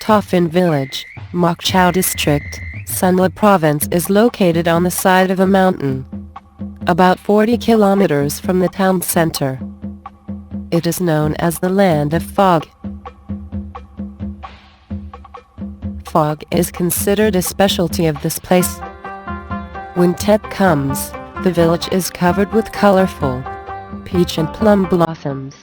Phinh village, Moc Chau district, Sunla province is located on the side of a mountain, about 40 kilometers from the town center. It is known as the land of fog. Fog is considered a specialty of this place. When Tet comes, the village is covered with colorful peach and plum blossoms.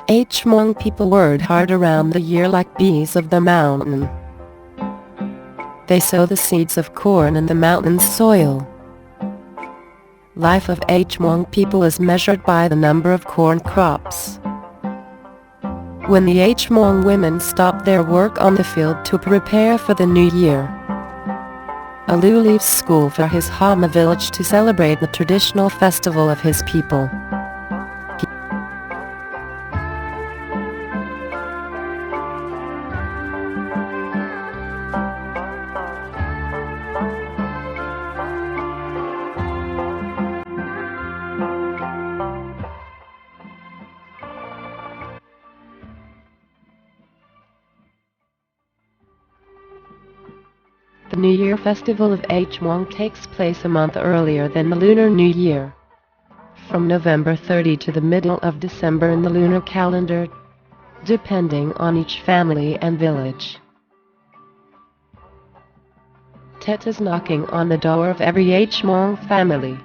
Hmong people work hard around the year like bees of the mountain. They sow the seeds of corn in the mountain's soil. Life of Hmong people is measured by the number of corn crops. When the Hmong women stop their work on the field to prepare for the new year, Alu leaves school for his Hama village to celebrate the traditional festival of his people. The New Year festival of Hmong takes place a month earlier than the Lunar New Year, from November 30 to the middle of December in the lunar calendar, depending on each family and village. Tet is knocking on the door of every Hmong family.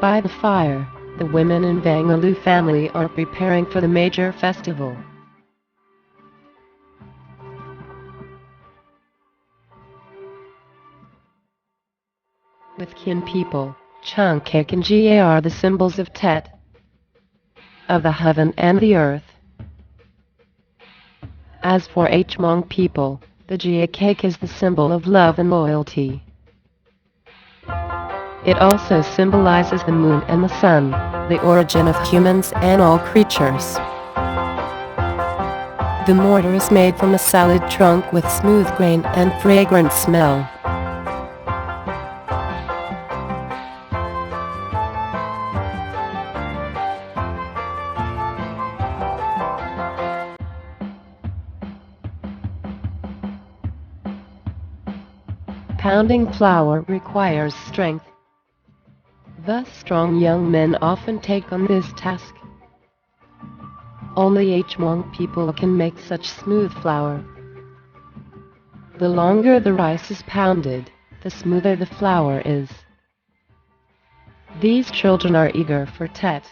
By the fire, the women in Vangalu family are preparing for the major festival. With kin people, Chung Cake and Ga are the symbols of Tet, of the heaven and the earth. As for Hmong people, the Ga cake is the symbol of love and loyalty. It also symbolizes the moon and the sun, the origin of humans and all creatures. The mortar is made from a salad trunk with smooth grain and fragrant smell. Pounding flour requires strength. Thus strong young men often take on this task. Only Hmong people can make such smooth flour. The longer the rice is pounded, the smoother the flour is. These children are eager for Tet.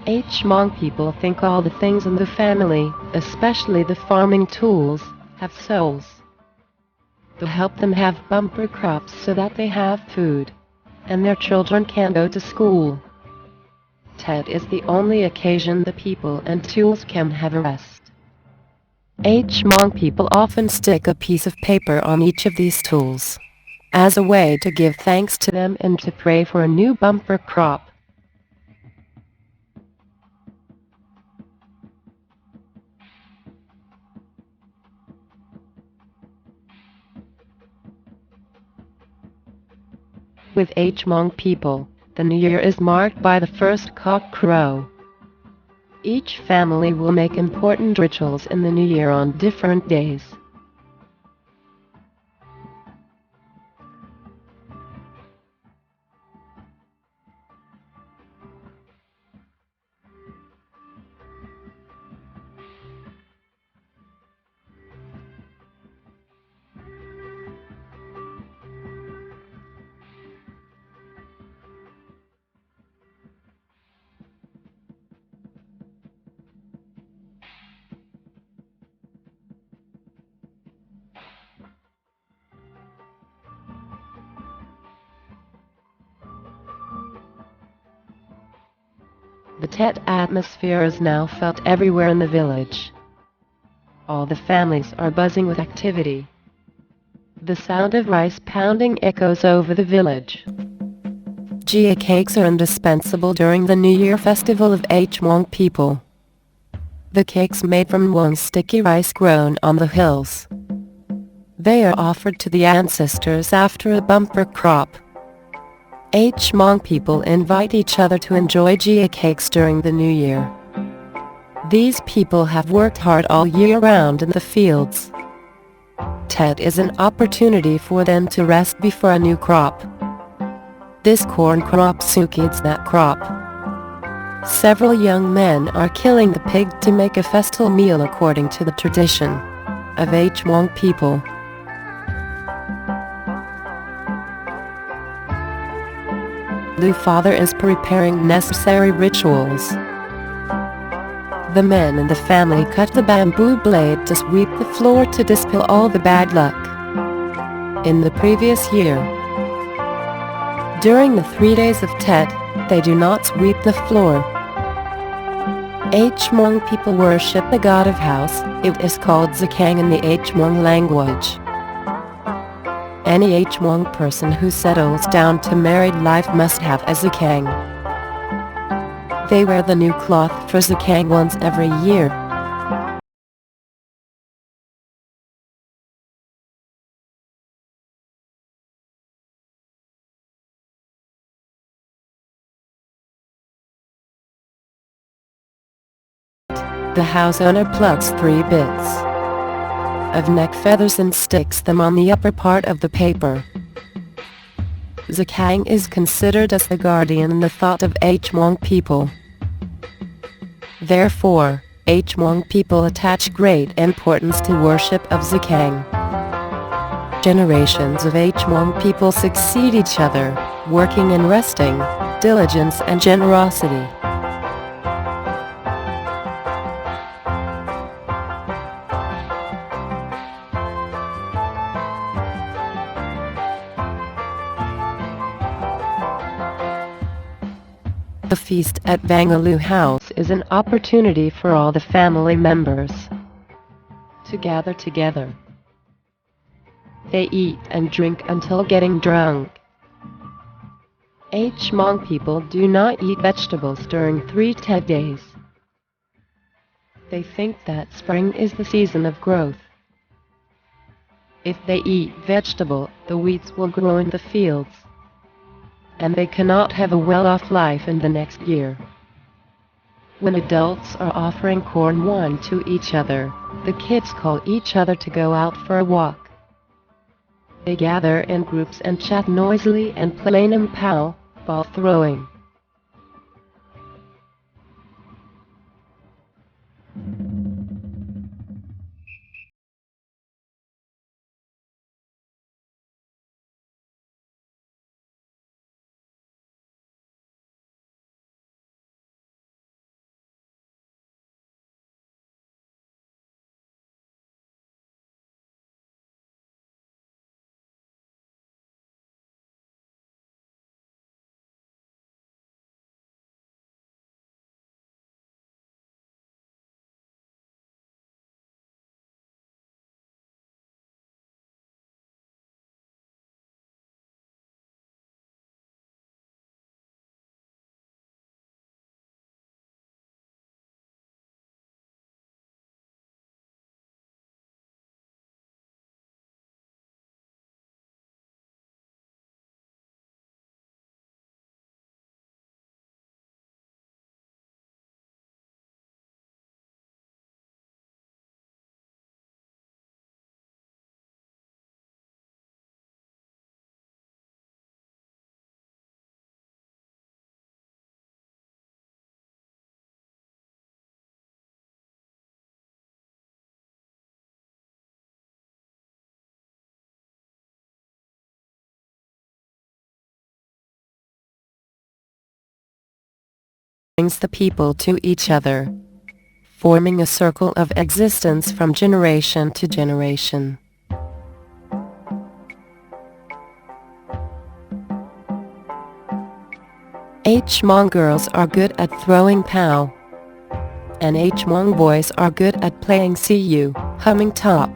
Hmong people think all the things in the family, especially the farming tools, have souls. To help them have bumper crops so that they have food, and their children can go to school. Tet is the only occasion the people and tools can have a rest. Hmong people often stick a piece of paper on each of these tools, as a way to give thanks to them and to pray for a new bumper crop. With Hmong people, the New Year is marked by the first cock crow. Each family will make important rituals in the New Year on different days. Tet atmosphere is now felt everywhere in the village. All the families are buzzing with activity. The sound of rice pounding echoes over the village. Jia cakes are indispensable during the New Year festival of Hmong people. The cakes made from Hmong sticky rice grown on the hills. They are offered to the ancestors after a bumper crop. Hmong people invite each other to enjoy Jia cakes during the New Year. These people have worked hard all year round in the fields. Tet is an opportunity for them to rest before a new crop. This corn crop succeeds that crop. Several young men are killing the pig to make a festal meal according to the tradition of Hmong people. The father is preparing necessary rituals. The men in the family cut the bamboo blade to sweep the floor to dispel all the bad luck. In the previous year, during the 3 days of Tet, they do not sweep the floor. Hmong people worship the god of house. It is called Zakang in the Hmong language. Any Hmong person who settles down to married life must have a Zakang. They wear the new cloth for Zakang once every year. The house owner plucks 3 bits of neck feathers and sticks them on the upper part of the paper. Zakang is considered as the guardian in the thought of Hmong people. Therefore, Hmong people attach great importance to worship of Zakang. Generations of Hmong people succeed each other, working and resting, diligence and generosity. The feast at Bangaloo House is an opportunity for all the family members to gather together. They eat and drink until getting drunk. Hmong people do not eat vegetables during 3 Tet days. They think that spring is the season of growth. If they eat vegetable, the weeds will grow in the fields, and they cannot have a well-off life in the next year. When adults are offering corn wine to each other, the kids call each other to go out for a walk. They gather in groups and chat noisily and play nam pao, ball throwing. Brings the people to each other, forming a circle of existence from generation to generation. Hmong girls are good at throwing pow, and Hmong boys are good at playing cu, humming top.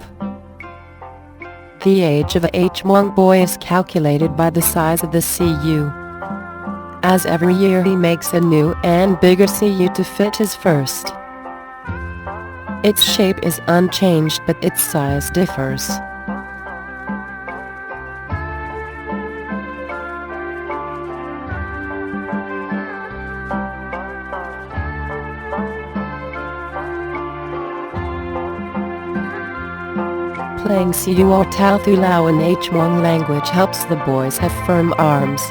The age of a Hmong boy is calculated by the size of the cu, as every year he makes a new and bigger cu to fit his first. Its shape is unchanged but its size differs. Playing cu or tau thu lao in Hmong language helps the boys have firm arms,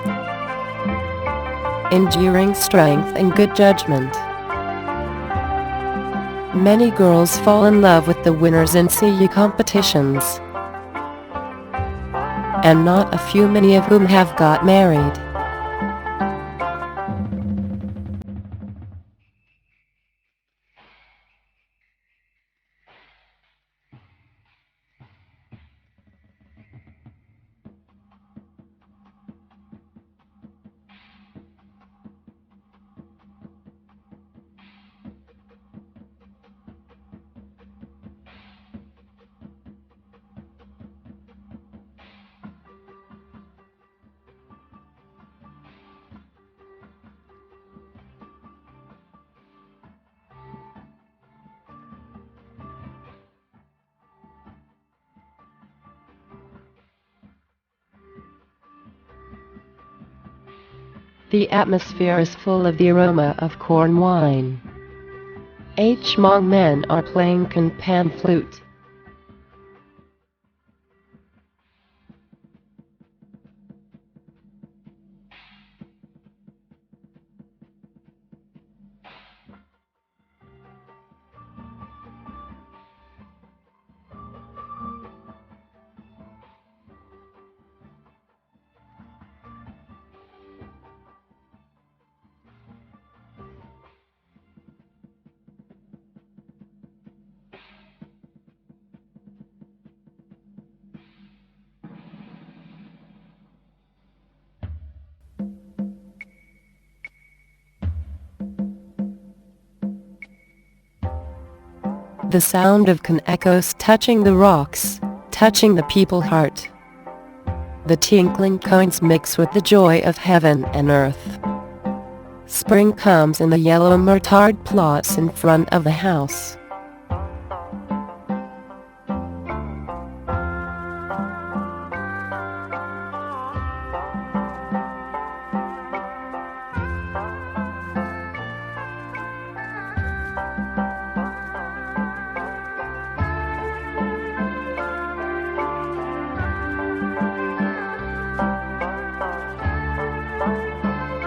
enduring strength and good judgment. Many girls fall in love with the winners in cu competitions, and not a few, many of whom have got married. The atmosphere is full of the aroma of corn wine. Hmong men are playing can pan flute. The sound of can echoes touching the rocks, touching the people heart. The tinkling coins mix with the joy of heaven and earth. Spring comes in the yellow murtard plots in front of the house.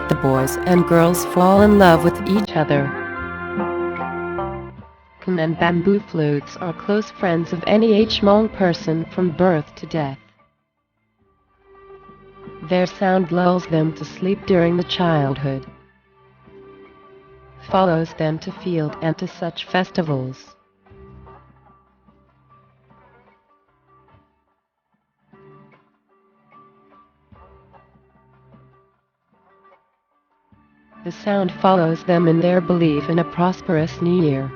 The boys and girls fall in love with each other. Can and bamboo flutes are close friends of any Hmong person from birth to death. Their sound lulls them to sleep during the childhood, follows them to field and to such festivals. The sound follows them in their belief in a prosperous new year.